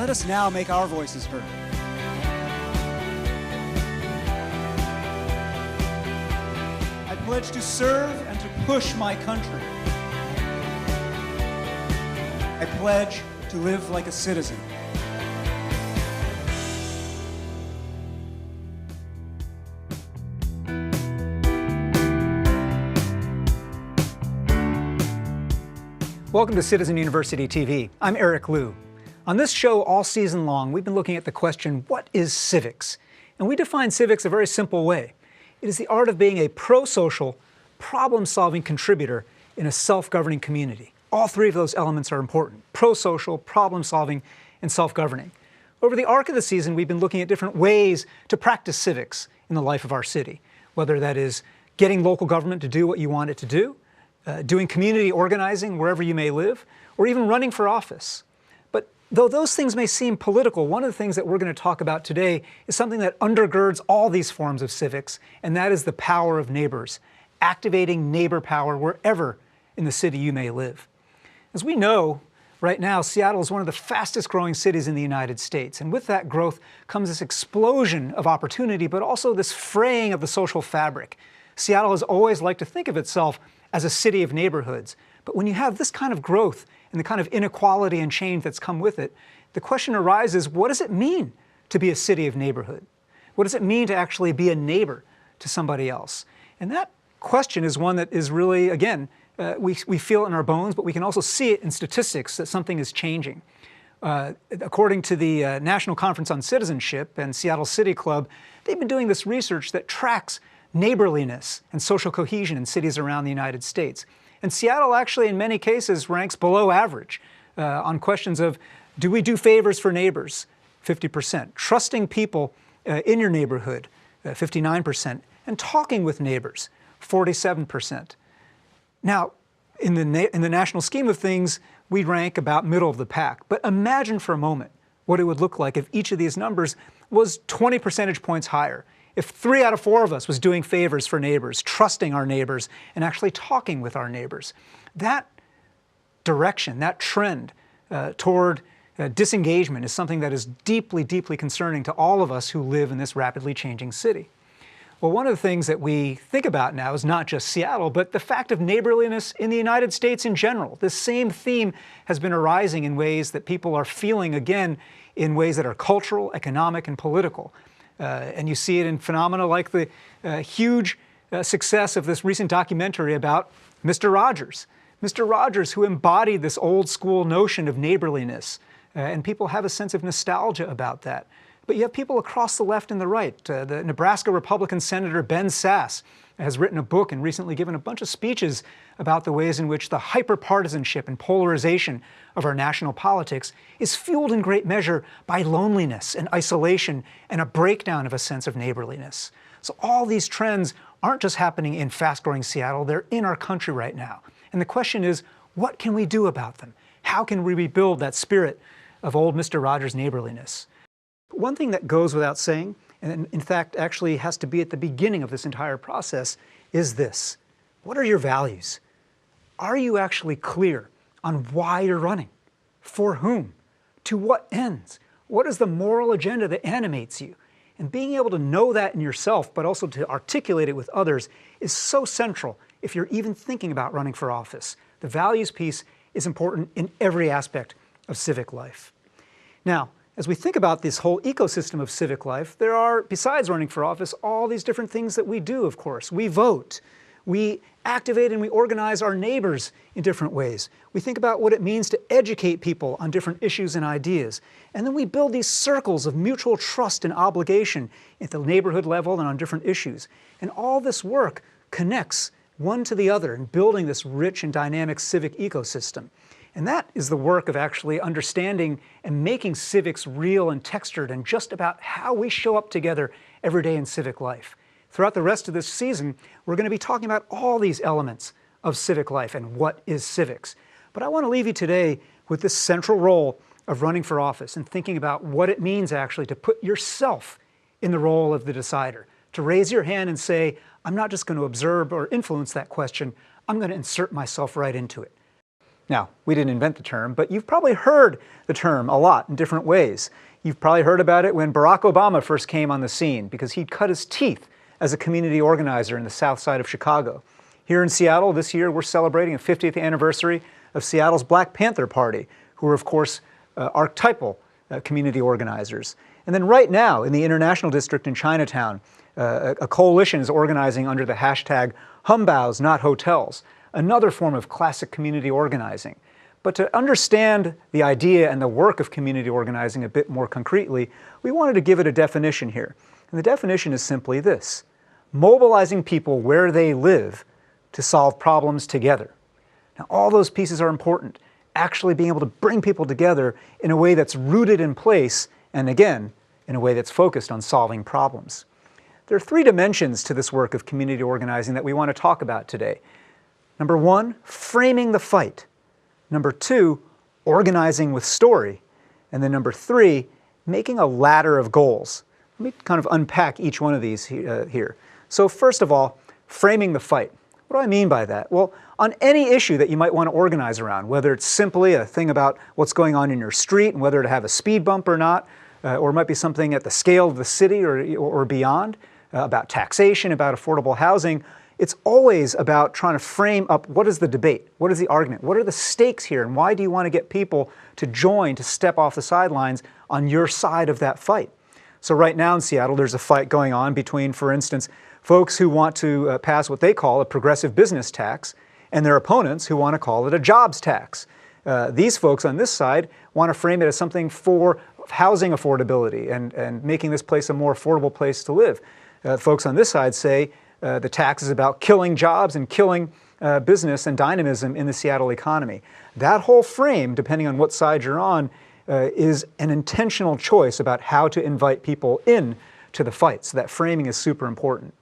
Let us now make our voices heard. I pledge to serve and to push my country. I pledge to live like a citizen. Welcome to Citizen University TV. I'm Eric Liu. On this show all season long, we've been looking at the question, what is civics? And we define civics a very simple way. It is the art of being a pro-social, problem-solving contributor in a self-governing community. All three of those elements are important: pro-social, problem-solving, and self-governing. Over the arc of the season, we've been looking at different ways to practice civics in the life of our city, whether that is getting local government to do what you want it to do, doing community organizing wherever you may live, or even running for office. But though those things may seem political, one of the things that we're going to talk about today is something that undergirds all these forms of civics, and that is the power of neighbors, activating neighbor power wherever in the city you may live. As we know, right now, Seattle is one of the fastest growing cities in the United States, and with that growth comes this explosion of opportunity, but also this fraying of the social fabric. Seattle has always liked to think of itself as a city of neighborhoods. But when you have this kind of growth and the kind of inequality and change that's come with it, the question arises, what does it mean to be a city of neighborhood? What does it mean to actually be a neighbor to somebody else? And that question is one that is really, again, we feel it in our bones, but we can also see it in statistics that something is changing. According to the National Conference on Citizenship and Seattle City Club, they've been doing this research that tracks neighborliness and social cohesion in cities around the United States. And Seattle actually, in many cases, ranks below average on questions of, do we do favors for neighbors? 50%. Trusting people in your neighborhood? 59%. And talking with neighbors? 47%. Now, in the national scheme of things, we rank about middle of the pack. But imagine for a moment what it would look like if each of these numbers was 20 percentage points higher. If 3 out of 4 of us was doing favors for neighbors, trusting our neighbors, and actually talking with our neighbors. That direction, that trend toward disengagement is something that is deeply, deeply concerning to all of us who live in this rapidly changing city. Well, one of the things that we think about now is not just Seattle, but the fact of neighborliness in the United States in general. This same theme has been arising in ways that people are feeling again in ways that are cultural, economic, and political. And you see it in phenomena like the huge success of this recent documentary about Mr. Rogers. Mr. Rogers, who embodied this old school notion of neighborliness, and people have a sense of nostalgia about that. But you have people across the left and the right. The Nebraska Republican Senator Ben Sasse has written a book and recently given a bunch of speeches about the ways in which the hyperpartisanship and polarization of our national politics is fueled in great measure by loneliness and isolation and a breakdown of a sense of neighborliness. So all these trends aren't just happening in fast-growing Seattle, they're in our country right now. And the question is, what can we do about them? How can we rebuild that spirit of old Mr. Rogers' neighborliness? One thing that goes without saying, and in fact actually has to be at the beginning of this entire process, is this. What are your values? Are you actually clear on why you're running? For whom? To what ends? What is the moral agenda that animates you? And being able to know that in yourself, but also to articulate it with others, is so central if you're even thinking about running for office. The values piece is important in every aspect of civic life. Now, as we think about this whole ecosystem of civic life, there are, besides running for office, all these different things that we do, of course. We vote. We activate and we organize our neighbors in different ways. We think about what it means to educate people on different issues and ideas. And then we build these circles of mutual trust and obligation at the neighborhood level and on different issues. And all this work connects one to the other in building this rich and dynamic civic ecosystem. And that is the work of actually understanding and making civics real and textured and just about how we show up together every day in civic life. Throughout the rest of this season, we're going to be talking about all these elements of civic life and what is civics. But I want to leave you today with this central role of running for office and thinking about what it means actually to put yourself in the role of the decider, to raise your hand and say, I'm not just going to observe or influence that question, I'm going to insert myself right into it. Now, we didn't invent the term, but you've probably heard the term a lot in different ways. You've probably heard about it when Barack Obama first came on the scene because he'd cut his teeth as a community organizer in the south side of Chicago. Here in Seattle this year, we're celebrating the 50th anniversary of Seattle's Black Panther Party, who are, of course, archetypal community organizers. And then right now, in the International District in Chinatown, a coalition is organizing under the hashtag Humbaos Not Hotels, another form of classic community organizing. But to understand the idea and the work of community organizing a bit more concretely, we wanted to give it a definition here. And the definition is simply this: mobilizing people where they live to solve problems together. Now, all those pieces are important. Actually being able to bring people together in a way that's rooted in place, and again, in a way that's focused on solving problems. There are three dimensions to this work of community organizing that we want to talk about today. Number one, framing the fight. Number two, organizing with story. And then number three, making a ladder of goals. Let me kind of unpack each one of these here. So first of all, framing the fight. What do I mean by that? Well, on any issue that you might want to organize around, whether it's simply a thing about what's going on in your street and whether to have a speed bump or not, or it might be something at the scale of the city or beyond, about taxation, about affordable housing, it's always about trying to frame up what is the debate, what is the argument, what are the stakes here, and why do you want to get people to join, to step off the sidelines on your side of that fight. So right now in Seattle, there's a fight going on between, for instance, folks who want to pass what they call a progressive business tax and their opponents who want to call it a jobs tax. These folks on this side want to frame it as something for housing affordability and making this place a more affordable place to live. Folks on this side say the tax is about killing jobs and killing business and dynamism in the Seattle economy. That whole frame, depending on what side you're on, is an intentional choice about how to invite people in to the fight. So that framing is super important.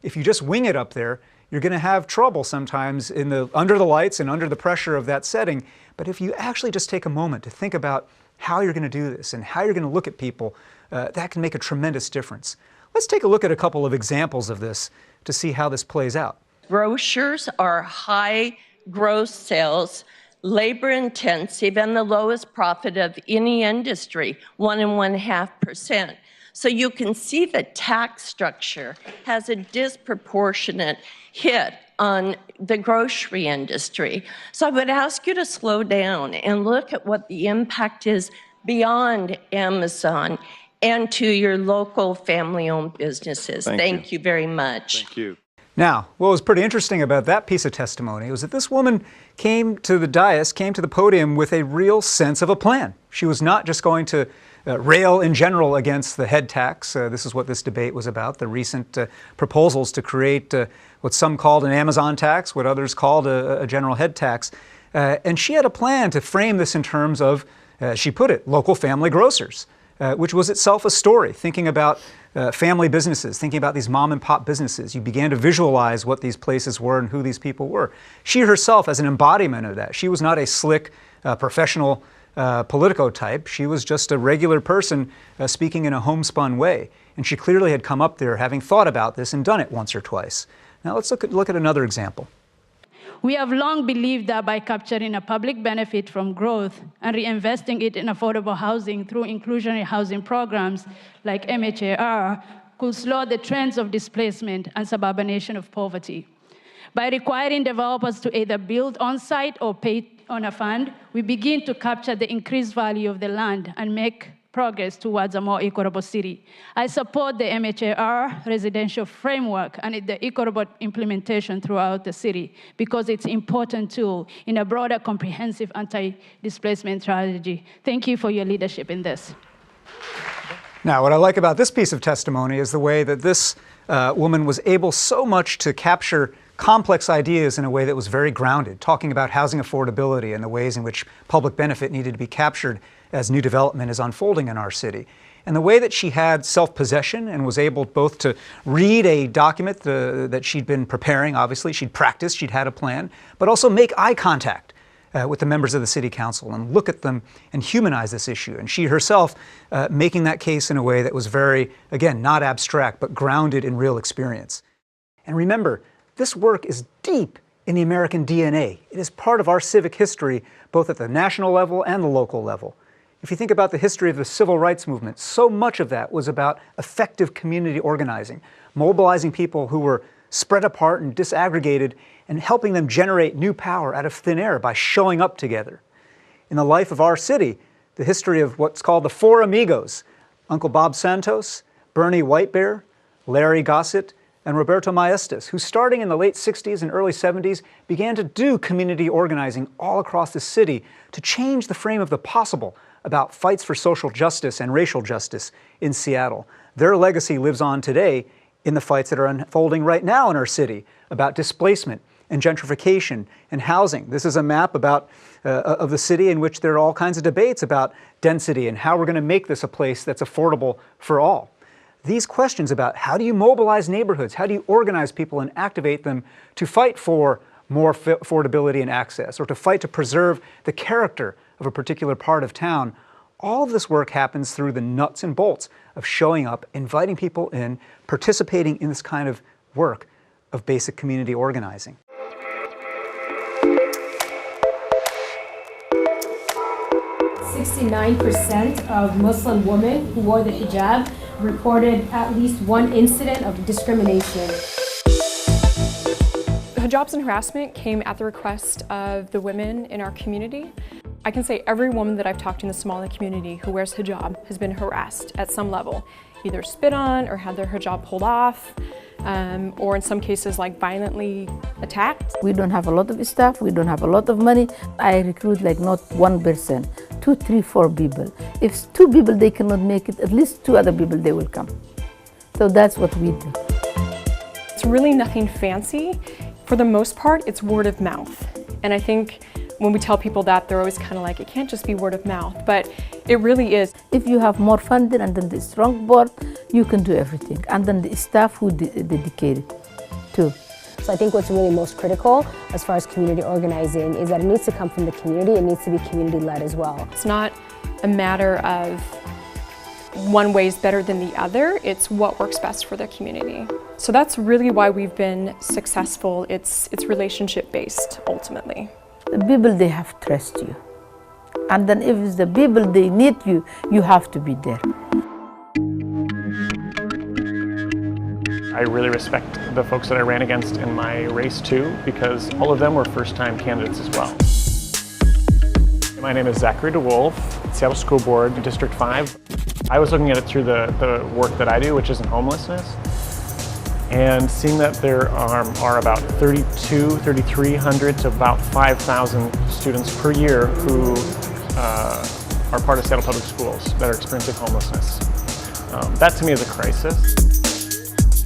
If you just wing it up there, you're going to have trouble sometimes under the lights and under the pressure of that setting. But if you actually just take a moment to think about how you're going to do this and how you're going to look at people, that can make a tremendous difference. Let's take a look at a couple of examples of this to see how this plays out. Grocers are high gross sales, labor intensive, and the lowest profit of any industry, 1.5%. So you can see the tax structure has a disproportionate hit on the grocery industry. So I would ask you to slow down and look at what the impact is beyond Amazon and to your local family-owned businesses. Thank you very much. Thank you. Now, what was pretty interesting about that piece of testimony was that this woman came to the dais, came to the podium with a real sense of a plan. She was not just going to rail in general against the head tax. This is what this debate was about, the recent proposals to create what some called an Amazon tax, what others called a general head tax. And she had a plan to frame this in terms of, as she put it, local family grocers, which was itself a story, thinking about family businesses, thinking about these mom and pop businesses. You began to visualize what these places were and who these people were. She herself as an embodiment of that. She was not a slick professional Politico type. She was just a regular person speaking in a homespun way. And she clearly had come up there having thought about this and done it once or twice. Now let's look at another example. We have long believed that by capturing a public benefit from growth and reinvesting it in affordable housing through inclusionary housing programs like MHAR could slow the trends of displacement and suburbanation of poverty. By requiring developers to either build on-site or pay on a fund, we begin to capture the increased value of the land and make progress towards a more equitable city. I support the MHAR residential framework and the equitable implementation throughout the city because it's an important tool in a broader comprehensive anti-displacement strategy. Thank you for your leadership in this. Now, what I like about this piece of testimony is the way that this woman was able so much to capture complex ideas in a way that was very grounded, talking about housing affordability and the ways in which public benefit needed to be captured as new development is unfolding in our city. And the way that she had self-possession and was able both to read a document that she'd been preparing, obviously, she'd practiced, she'd had a plan, but also make eye contact with the members of the city council and look at them and humanize this issue. And she herself making that case in a way that was very, again, not abstract, but grounded in real experience. And remember, this work is deep in the American DNA. It is part of our civic history, both at the national level and the local level. If you think about the history of the civil rights movement, so much of that was about effective community organizing, mobilizing people who were spread apart and disaggregated and helping them generate new power out of thin air by showing up together. In the life of our city, the history of what's called the Four Amigos, Uncle Bob Santos, Bernie Whitebear, Larry Gossett, and Roberto Maestas, who starting in the late 60s and early 70s began to do community organizing all across the city to change the frame of the possible about fights for social justice and racial justice in Seattle. Their legacy lives on today in the fights that are unfolding right now in our city about displacement and gentrification and housing. This is a map of the city in which there are all kinds of debates about density and how we're going to make this a place that's affordable for all. These questions about how do you mobilize neighborhoods, how do you organize people and activate them to fight for more affordability and access, or to fight to preserve the character of a particular part of town, all of this work happens through the nuts and bolts of showing up, inviting people in, participating in this kind of work of basic community organizing. %69% of Muslim women who wore the hijab reported at least one incident of discrimination. Hijabs and harassment came at the request of the women in our community. I can say every woman that I've talked to in the Somali community who wears hijab has been harassed at some level, either spit on or had their hijab pulled off, or in some cases like violently attacked. We don't have a lot of staff, we don't have a lot of money. I recruit like not one person, 2, 3, 4 people. If 2 people they cannot make it, at least 2 other people they will come. So that's what we do. It's really nothing fancy. For the most part, it's word of mouth. And I think when we tell people that, they're always kind of like, it can't just be word of mouth, but it really is. If you have more funding and then the strong board, you can do everything. And then the staff who dedicated too. So I think what's really most critical as far as community organizing is that it needs to come from the community, it needs to be community-led as well. It's not a matter of one way is better than the other, it's what works best for the community. So that's really why we've been successful. It's relationship-based, ultimately. The people, they have to trust you. And then if it's the people, they need you, you have to be there. I really respect the folks that I ran against in my race too, because all of them were first-time candidates as well. My name is Zachary DeWolf, Seattle School Board, District 5. I was looking at it through the work that I do, which is in homelessness, and seeing that there are about 3,300 to about 5,000 students per year who are part of Seattle Public Schools that are experiencing homelessness. That to me is a crisis.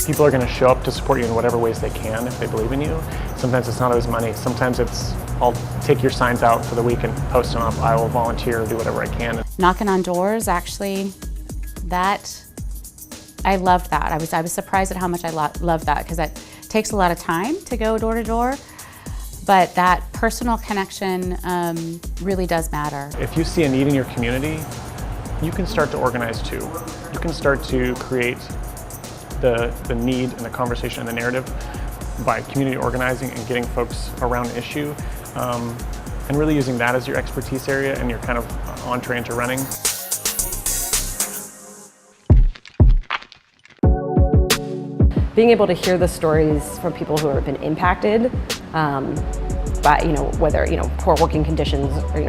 People are going to show up to support you in whatever ways they can if they believe in you. Sometimes it's not always money. Sometimes it's, I'll take your signs out for the week and post them up. I will volunteer, do whatever I can. Knocking on doors, actually, I loved that. I was surprised at how much I loved that, because that takes a lot of time to go door to door. But that personal connection really does matter. If you see a need in your community, you can start to organize too. You can start to create the need and the conversation and the narrative by community organizing and getting folks around an issue, and really using that as your expertise area and your kind of entree into running. Being able to hear the stories from people who have been impacted by, whether, poor working conditions or,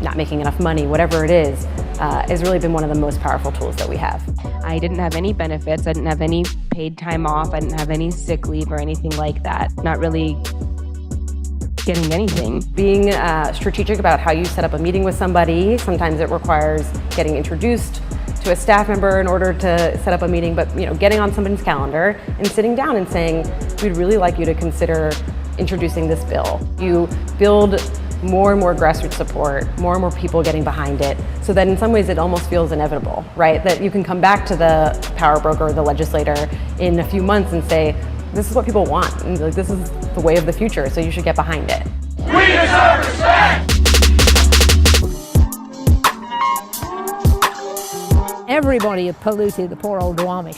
not making enough money, whatever it is, has really been one of the most powerful tools that we have. I didn't have any benefits, I didn't have any paid time off, I didn't have any sick leave or anything like that. Not really getting anything. Being strategic about how you set up a meeting with somebody, sometimes it requires getting introduced to a staff member in order to set up a meeting, but getting on somebody's calendar and sitting down and saying, we'd really like you to consider introducing this bill. You build more and more grassroots support, more and more people getting behind it, so that in some ways it almost feels inevitable, right? That you can come back to the power broker or the legislator in a few months and say, this is what people want, and this is the way of the future, so you should get behind it. We deserve respect! Everybody had polluted the poor old Duwamish.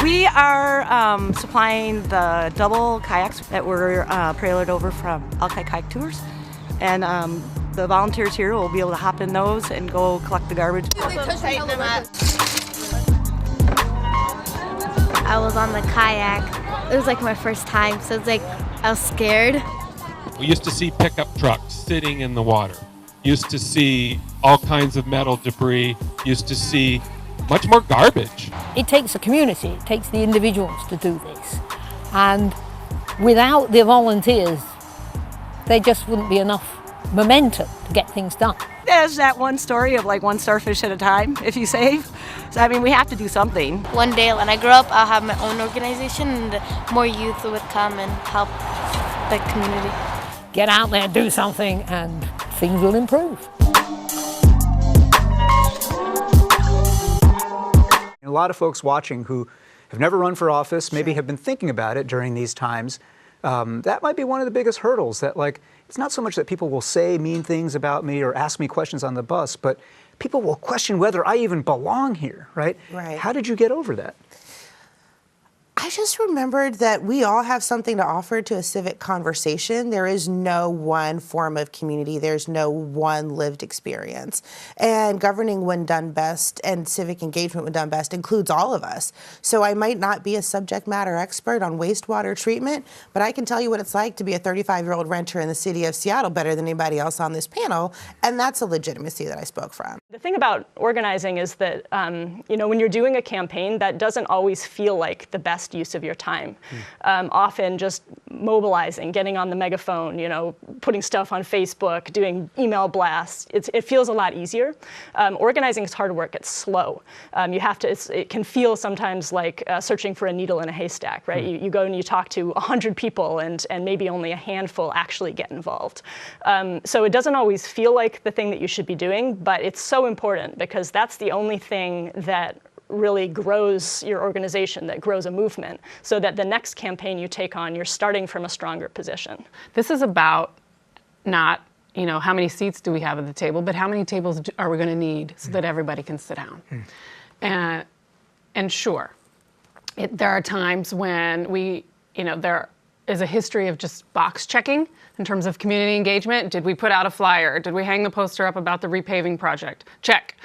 We are supplying the double kayaks that were trailered over from Alki Kayak Tours. And the volunteers here will be able to hop in those and go collect the garbage. I was on the kayak. It was like my first time, so it's like I was scared. We used to see pickup trucks sitting in the water. Used to see all kinds of metal debris. Used to see much more garbage. It takes a community, it takes the individuals to do this. And without the volunteers, there just wouldn't be enough momentum to get things done. There's that one story of like one starfish at a time, if you save. So, I mean, we have to do something. One day when I grow up, I'll have my own organization and more youth would come and help the community. Get out there, do something, and things will improve. A lot of folks watching who have never run for office, maybe have been thinking about it during these times. That might be one of the biggest hurdles, that like, it's not so much that people will say mean things about me or ask me questions on the bus, but people will question whether I even belong here, right? Right. How did you get over that? I just remembered that we all have something to offer to a civic conversation. There is no one form of community. There's no one lived experience. And governing when done best and civic engagement when done best includes all of us. So I might not be a subject matter expert on wastewater treatment, but I can tell you what it's like to be a 35-year-old renter in the city of Seattle better than anybody else on this panel. And that's a legitimacy that I spoke from. The thing about organizing is that, you know, when you're doing a campaign, that doesn't always feel like the best use of your time. Often just mobilizing, getting on the megaphone, you know, putting stuff on Facebook, doing email blasts, it feels a lot easier. Organizing is hard work, it's slow. You have to, it can feel sometimes like searching for a needle in a haystack, right? You go and you talk to 100 people and maybe only a handful actually get involved. So it doesn't always feel like the thing that you should be doing, but it's so important because that's the only thing that really grows your organization, that grows a movement, so that the next campaign you take on, you're starting from a stronger position. This is about not, you know, how many seats do we have at the table, but how many tables are we going to need so that everybody can sit down. And sure, there are times when we, you know, there is a history of just box checking in terms of community engagement. Did we put out a flyer? Did we hang the poster up about the repaving project? Check.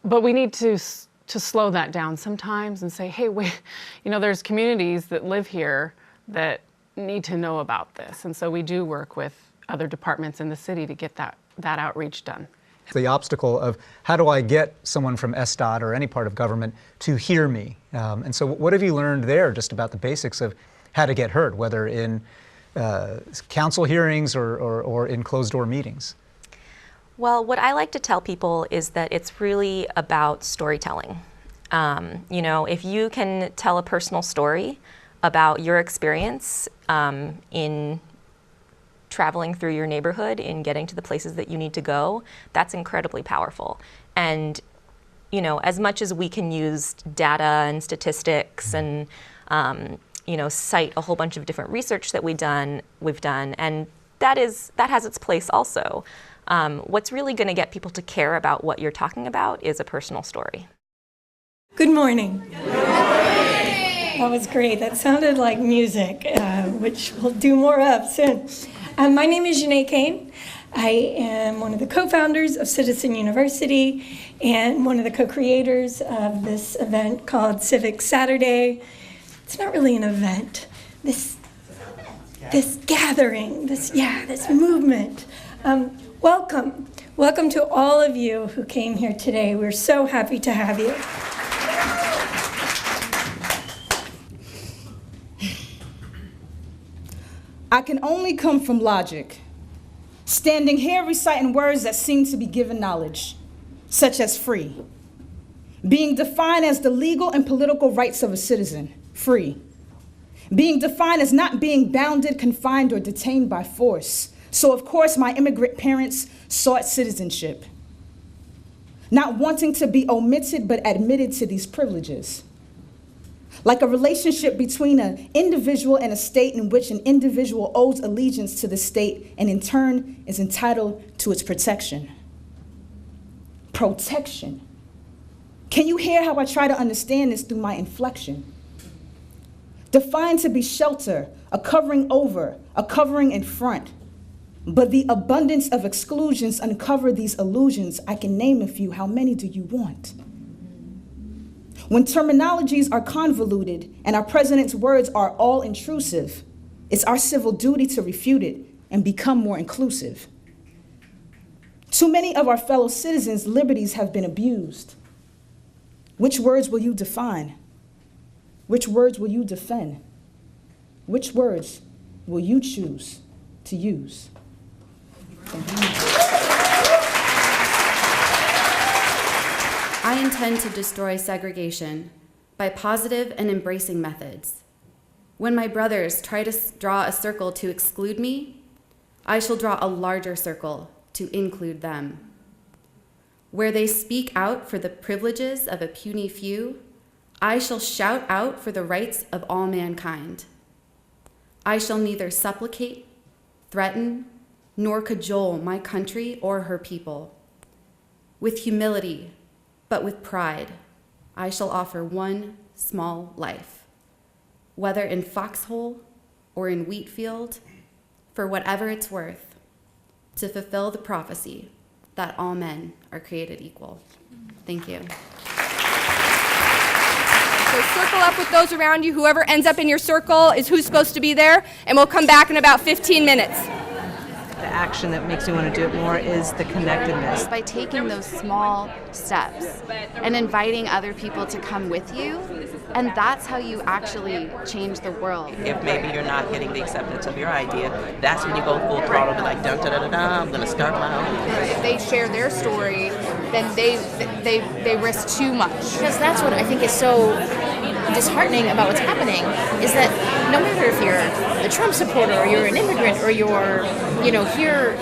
But we need to slow that down sometimes and say, hey, wait, you know, there's communities that live here that need to know about this. And so we do work with other departments in the city to get that outreach done. The obstacle of how do I get someone from SDOT or any part of government to hear me? And so what have you learned there just about the basics of how to get heard, whether in council hearings or in closed-door meetings? Well, what I like to tell people is that it's really about storytelling. You know, if you can tell a personal story about your experience in traveling through your neighborhood, in getting to the places that you need to go, that's incredibly powerful. And, you know, as much as we can use data and statistics and, you know, cite a whole bunch of different research that we've done, and that has its place also. What's really going to get people to care about what you're talking about is a personal story. Good morning. That was great. That sounded like music, which we'll do more of soon. My name is Janae Kane. I am one of the co-founders of Citizen University and one of the co-creators of this event called Civic Saturday. It's not really an event. This gathering, this movement. Welcome. Welcome to all of you who came here today. We're so happy to have you. I can only come from logic, standing here reciting words that seem to be given knowledge, such as free, being defined as the legal and political rights of a citizen, free, being defined as not being bounded, confined, or detained by force. So of course my immigrant parents sought citizenship, not wanting to be omitted but admitted to these privileges. Like a relationship between an individual and a state in which an individual owes allegiance to the state and in turn is entitled to its protection. Protection. Can you hear how I try to understand this through my inflection? Defined to be shelter, a covering over, a covering in front. But the abundance of exclusions uncover these illusions. I can name a few. How many do you want? When terminologies are convoluted and our president's words are all intrusive, it's our civil duty to refute it and become more inclusive. Too many of our fellow citizens' liberties have been abused. Which words will you define? Which words will you defend? Which words will you choose to use? Thank you. I intend to destroy segregation by positive and embracing methods. When my brothers try to draw a circle to exclude me, I shall draw a larger circle to include them. Where they speak out for the privileges of a puny few, I shall shout out for the rights of all mankind. I shall neither supplicate, threaten, nor cajole my country or her people. With humility, but with pride, I shall offer one small life, whether in foxhole or in wheat field, for whatever it's worth, to fulfill the prophecy that all men are created equal. Thank you. So circle up with those around you. Whoever ends up in your circle is who's supposed to be there, and we'll come back in about 15 minutes. The action that makes me want to do it more is the connectedness. By taking those small steps and inviting other people to come with you, and that's how you actually change the world. If maybe you're not getting the acceptance of your idea, that's when you go full throttle, be like, dun da da da da, I'm going to start my own. If they share their story, then they risk too much. Because that's what I think is so disheartening about what's happening, is that no matter if you're a Trump supporter or you're an immigrant or you're, here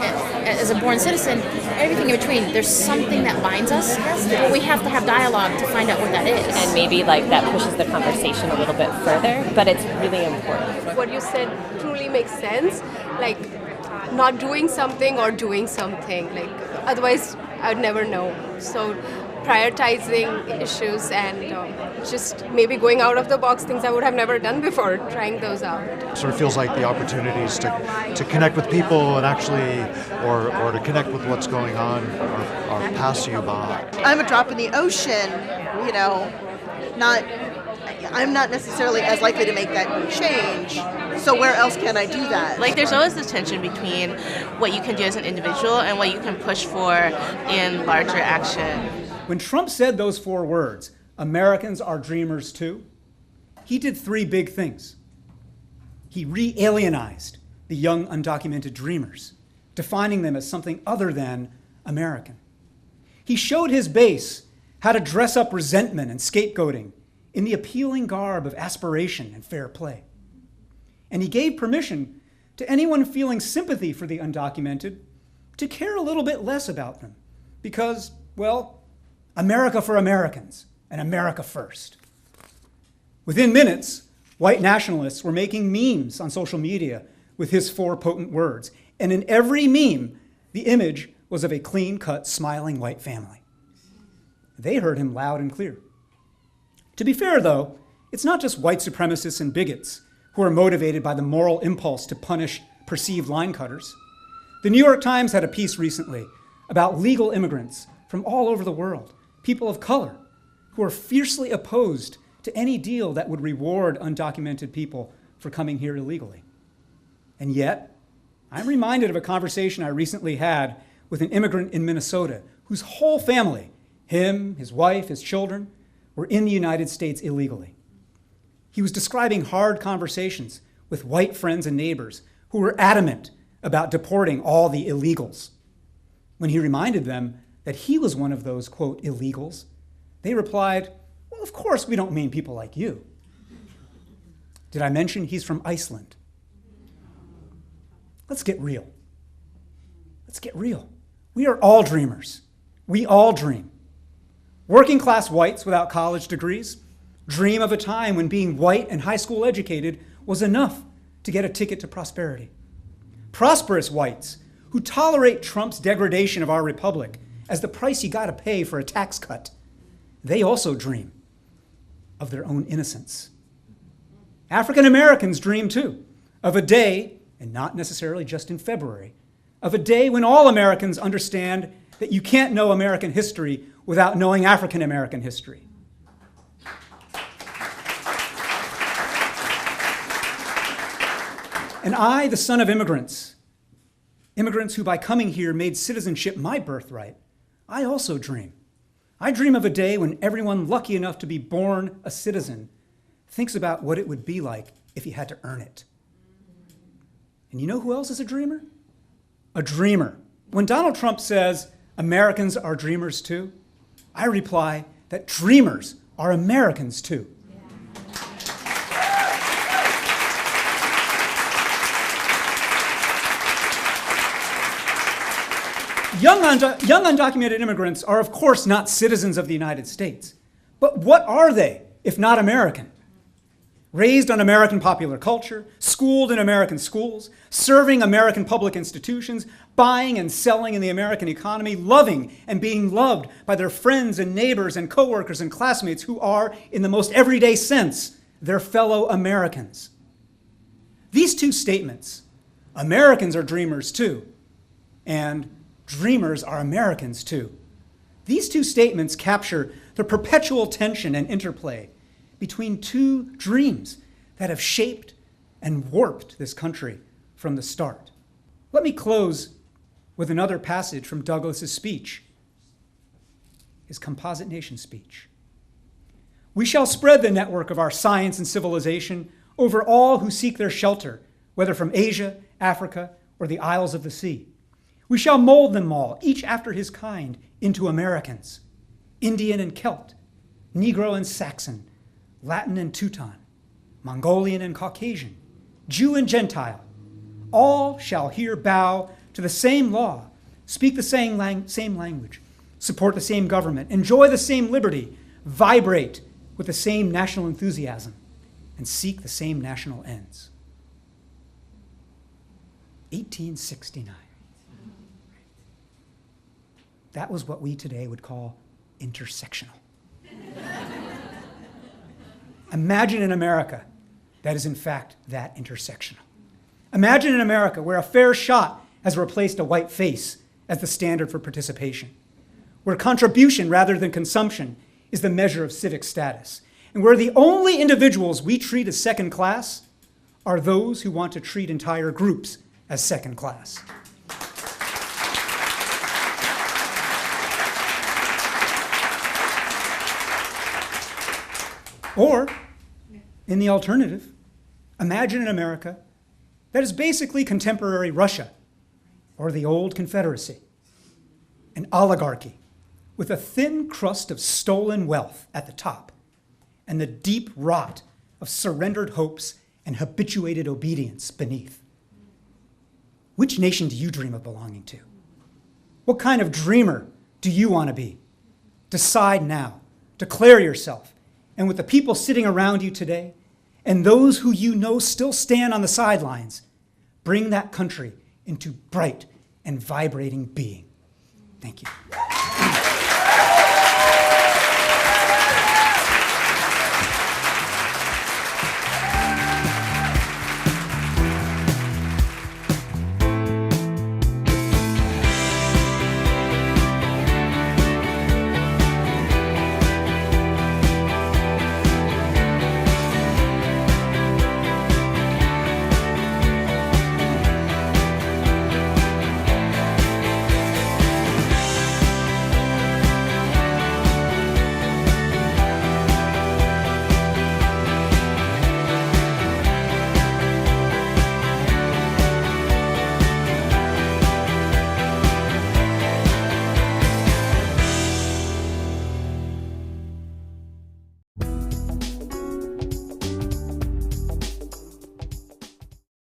as a born citizen, everything in between, there's something that binds us, but we have to have dialogue to find out what that is. And maybe that pushes the conversation a little bit further, but it's really important. What you said truly makes sense, not doing something or doing something, otherwise I would never know. So prioritizing issues and just maybe going out of the box, things I would have never done before, trying those out. It sort of feels like the opportunities to connect with people and actually, or to connect with what's going on are passing you by. I'm a drop in the ocean, I'm not necessarily as likely to make that change. So where else can I do that? There's always this tension between what you can do as an individual and what you can push for in larger action. When Trump said those 4 words, Americans are dreamers too, he did 3 big things. He re-alienized the young undocumented dreamers, defining them as something other than American. He showed his base how to dress up resentment and scapegoating in the appealing garb of aspiration and fair play. And he gave permission to anyone feeling sympathy for the undocumented to care a little bit less about them because, America for Americans and America first. Within minutes, white nationalists were making memes on social media with his 4 potent words. And in every meme, the image was of a clean-cut, smiling white family. They heard him loud and clear. To be fair, though, it's not just white supremacists and bigots who are motivated by the moral impulse to punish perceived line cutters. The New York Times had a piece recently about legal immigrants from all over the world, people of color, who are fiercely opposed to any deal that would reward undocumented people for coming here illegally. And yet, I'm reminded of a conversation I recently had with an immigrant in Minnesota whose whole family, him, his wife, his children, were in the United States illegally. He was describing hard conversations with white friends and neighbors who were adamant about deporting all the illegals. When he reminded them that he was one of those, quote, illegals, they replied, well, of course we don't mean people like you. Did I mention he's from Iceland? Let's get real. Let's get real. We are all dreamers. We all dream. Working class whites without college degrees dream of a time when being white and high school educated was enough to get a ticket to prosperity. Prosperous whites who tolerate Trump's degradation of our republic as the price you gotta pay for a tax cut, They also dream of their own innocence. African Americans dream too of a day, and not necessarily just in February, of a day when all Americans understand that you can't know American history without knowing African American history. And I, the son of immigrants who by coming here made citizenship my birthright, I also dream. I dream of a day when everyone lucky enough to be born a citizen thinks about what it would be like if he had to earn it. And you know who else is a dreamer? A dreamer. When Donald Trump says Americans are dreamers too, I reply that dreamers are Americans too. Young undocumented immigrants are, of course, not citizens of the United States. But what are they, if not American? Raised on American popular culture, schooled in American schools, serving American public institutions, buying and selling in the American economy, loving and being loved by their friends and neighbors and coworkers and classmates who are, in the most everyday sense, their fellow Americans. These two statements, Americans are dreamers too, and dreamers are Americans too. These two statements capture the perpetual tension and interplay between two dreams that have shaped and warped this country from the start. Let me close with another passage from Douglas's speech, his Composite Nation speech. We shall spread the network of our science and civilization over all who seek their shelter, whether from Asia, Africa, or the Isles of the Sea. We shall mold them all, each after his kind, into Americans, Indian and Celt, Negro and Saxon, Latin and Teuton, Mongolian and Caucasian, Jew and Gentile. All shall here bow to the same law, speak the same language, support the same government, enjoy the same liberty, vibrate with the same national enthusiasm, and seek the same national ends. 1869. That was what we today would call intersectional. Imagine an America that is in fact that intersectional. Imagine an America where a fair shot has replaced a white face as the standard for participation, where contribution rather than consumption is the measure of civic status, and where the only individuals we treat as second class are those who want to treat entire groups as second class. Or, in the alternative, imagine an America that is basically contemporary Russia or the old Confederacy, an oligarchy with a thin crust of stolen wealth at the top and the deep rot of surrendered hopes and habituated obedience beneath. Which nation do you dream of belonging to? What kind of dreamer do you want to be? Decide now. Declare yourself. And with the people sitting around you today, and those who you know still stand on the sidelines, bring that country into bright and vibrating being. Thank you.